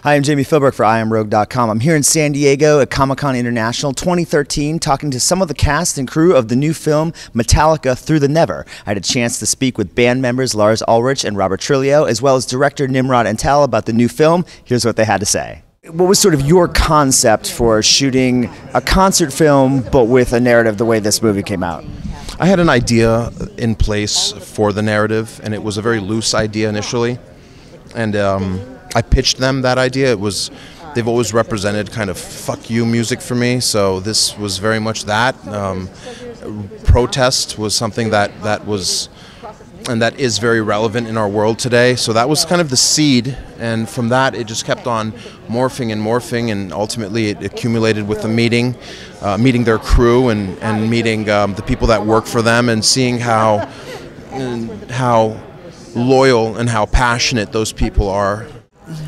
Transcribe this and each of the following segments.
Hi, I'm Jami Philbrick for IamRogue.com. I'm here in San Diego at Comic-Con International 2013 talking to some of the cast and crew of the new film Metallica Through the Never. I had a chance to speak with band members Lars, Ulrich, and Robert Trujillo, as well as director Nimrod Antal about the new film. Here's what they had to say. What was sort of your concept for shooting a concert film, but with a narrative the way this movie came out? I had an idea in place for the narrative, and it was a very loose idea initially. And I pitched them that idea. They've always represented kind of fuck you music for me, so this was very much that. Protest was something that was, and that is very relevant in our world today. So that was kind of the seed, and from that it just kept on morphing and morphing, and ultimately it accumulated with the meeting their crew and meeting the people that work for them, and seeing how loyal and how passionate those people are.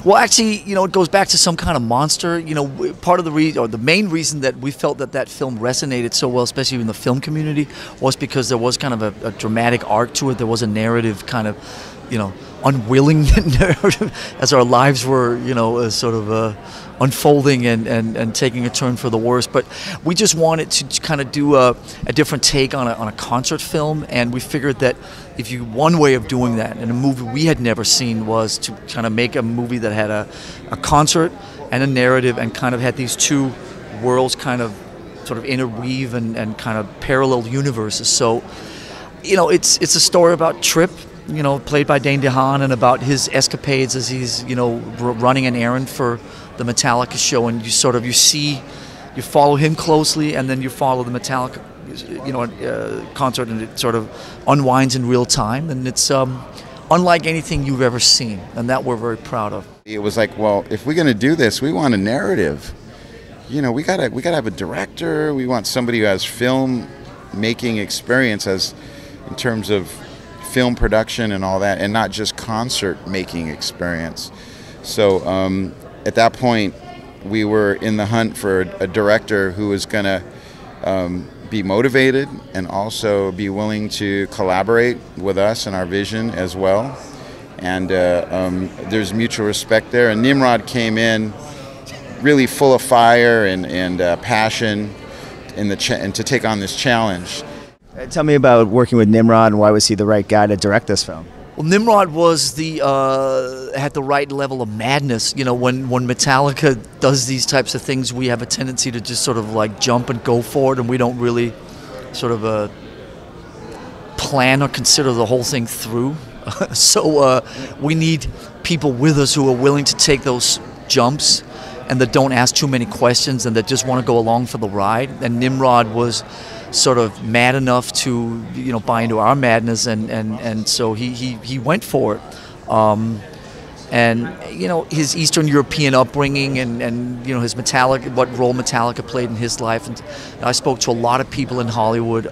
Well, actually, it goes back to some kind of monster. Part of the reason, or the main reason that we felt that film resonated so well, especially in the film community, was because there was kind of a dramatic arc to it. There was a narrative kind of, unwilling narrative as our lives were, sort of unfolding and taking a turn for the worse. But we just wanted to kind of do a different take on a concert film, and we figured that one way of doing that in a movie we had never seen was to kind of make a movie that had a concert and a narrative, and kind of had these two worlds kind of sort of interweave and kind of parallel universes. So, it's a story about Trip, played by Dane DeHaan, and about his escapades as he's, running an errand for the Metallica show, and you follow him closely, and then you follow the Metallica, concert, and it sort of unwinds in real time, and it's unlike anything you've ever seen, and that we're very proud of. It was like, well, if we're going to do this, we want a narrative. We gotta have a director. We want somebody who has film making experience in terms of film production and all that, and not just concert making experience. So at that point, we were in the hunt for a director who was going to be motivated and also be willing to collaborate with us and our vision as well. And there's mutual respect there. And Nimrod came in really full of fire and passion and to take on this challenge. Tell me about working with Nimrod, and why was he the right guy to direct this film? Well, Nimrod was had the right level of madness. When Metallica does these types of things, we have a tendency to just sort of like jump and go for it, and we don't really sort of plan or consider the whole thing through. So we need people with us who are willing to take those jumps, and that don't ask too many questions, and that just want to go along for the ride. And Nimrod was sort of mad enough to buy into our madness, and so he went for it. And his Eastern European upbringing and his Metallica, what role Metallica played in his life. And I spoke to a lot of people in Hollywood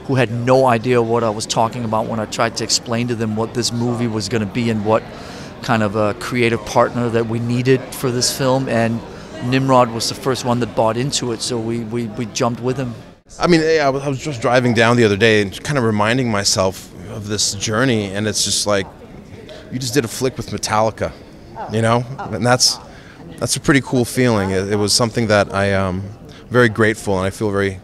who had no idea what I was talking about when I tried to explain to them what this movie was going to be and what kind of a creative partner that we needed for this film. And Nimrod was the first one that bought into it, so we jumped with him. I mean, I was just driving down the other day and kind of reminding myself of this journey, and it's just like, you just did a flick with Metallica, and that's a pretty cool feeling. It was something that I am very grateful, and I feel very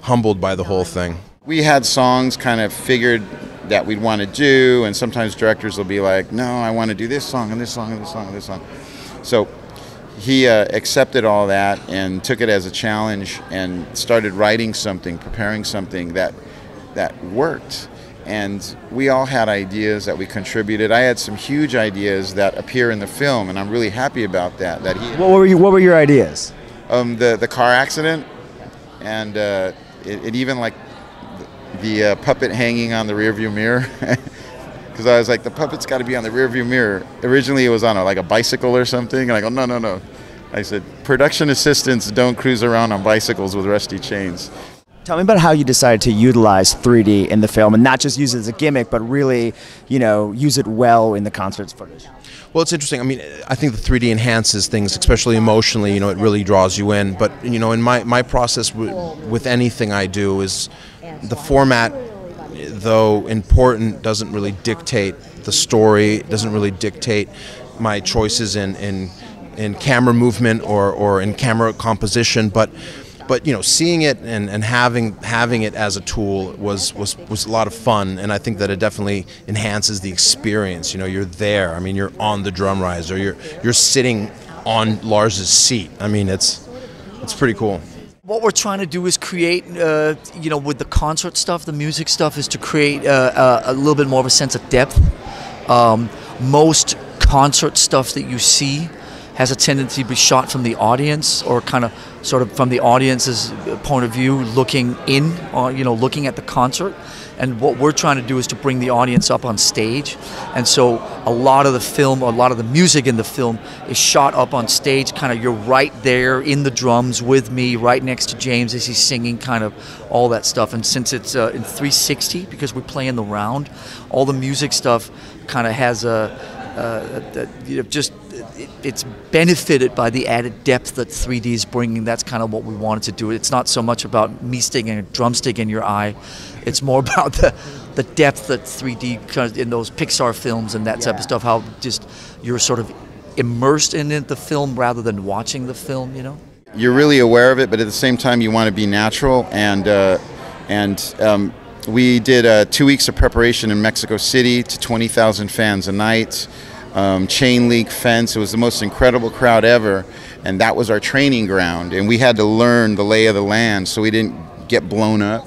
humbled by the whole thing. We had songs kind of figured that we'd want to do, and sometimes directors will be like, no, I want to do this song and this song and this song and this song. So he accepted all that and took it as a challenge and started writing something, preparing something that worked. And we all had ideas that we contributed. I had some huge ideas that appear in the film, and I'm really happy about that. What were your ideas? The car accident, and it even like the puppet hanging on the rearview mirror. Because I was like, the puppet's got to be on the rearview mirror. Originally, it was on a bicycle or something. And I go, no. I said, production assistants don't cruise around on bicycles with rusty chains. Tell me about how you decided to utilize 3D in the film, and not just use it as a gimmick, but really, use it well in the concerts footage. Well, it's interesting. I mean, I think the 3D enhances things, especially emotionally. It really draws you in. But in my process with anything I do is the format, though important, doesn't really dictate the story. Doesn't really dictate my choices in in camera movement or in camera composition, but you know, seeing it and having it as a tool was a lot of fun, and I think that it definitely enhances the experience. You know, you're there. I mean, you're on the drum riser. You're sitting on Lars's seat. I mean, it's pretty cool. What we're trying to do is create, you know, with the concert stuff, the music stuff, is to create a little bit more of a sense of depth. Most concert stuff that you see has a tendency to be shot from the audience, or kind of sort of from the audience's point of view, looking in, or, you know, looking at the concert. And what we're trying to do is to bring the audience up on stage. And so a lot of the film, or a lot of the music in the film, is shot up on stage. Kind of, you're right there in the drums with me, right next to James as he's singing, kind of all that stuff. And since it's in 360, because we play in the round, all the music stuff kind of has you know, just it's benefited by the added depth that 3D is bringing. That's kind of what we wanted to do. It's not so much about me sticking a drumstick in your eye. It's more about the depth that 3D kind of in those Pixar films and that type of stuff. How just you're sort of immersed in the film rather than watching the film. You know, you're really aware of it, but at the same time, you want to be natural. We did 2 weeks of preparation in Mexico City to 20,000 fans a night. Chain link fence. It was the most incredible crowd ever, and that was our training ground. And we had to learn the lay of the land so we didn't get blown up.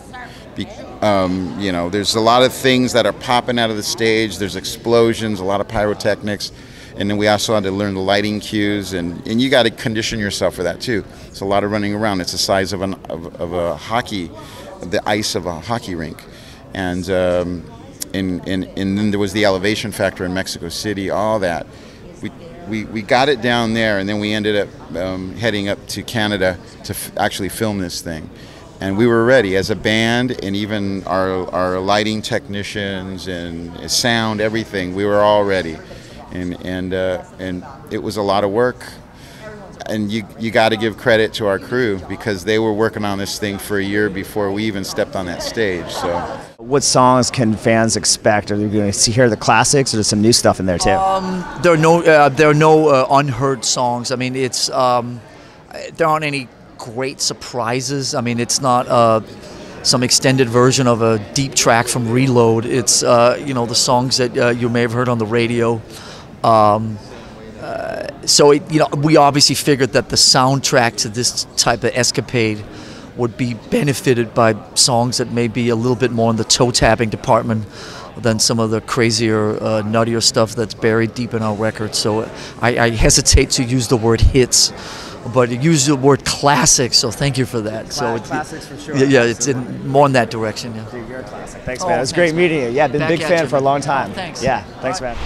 You know, there's a lot of things that are popping out of the stage. There's explosions, a lot of pyrotechnics, and then we also had to learn the lighting cues, and you got to condition yourself for that too. It's a lot of running around. It's the size of a hockey, the ice of a hockey rink, and then there was the elevation factor in Mexico City, all that. We got it down there, and then we ended up heading up to Canada to actually film this thing. And we were ready as a band, and even our lighting technicians and sound, everything, we were all ready. And it was a lot of work. And you got to give credit to our crew, because they were working on this thing for a year before we even stepped on that stage. So, what songs can fans expect? Are they going to hear the classics, or there's some new stuff in there too? There are no unheard songs. I mean, it's there aren't any great surprises. I mean, it's not some extended version of a deep track from Reload. It's you know, the songs that you may have heard on the radio. So you know, we obviously figured that the soundtrack to this type of escapade would be benefited by songs that may be a little bit more in the toe-tapping department than some of the crazier, nuttier stuff that's buried deep in our records. So I hesitate to use the word hits, but you use the word classics, so thank you for that. So classics for sure. Yeah, it's more in that direction. Yeah. Dude, you're a classic. Thanks, man. It was great meeting you. Yeah, been a big fan for a long time. Thanks. Yeah, thanks, man.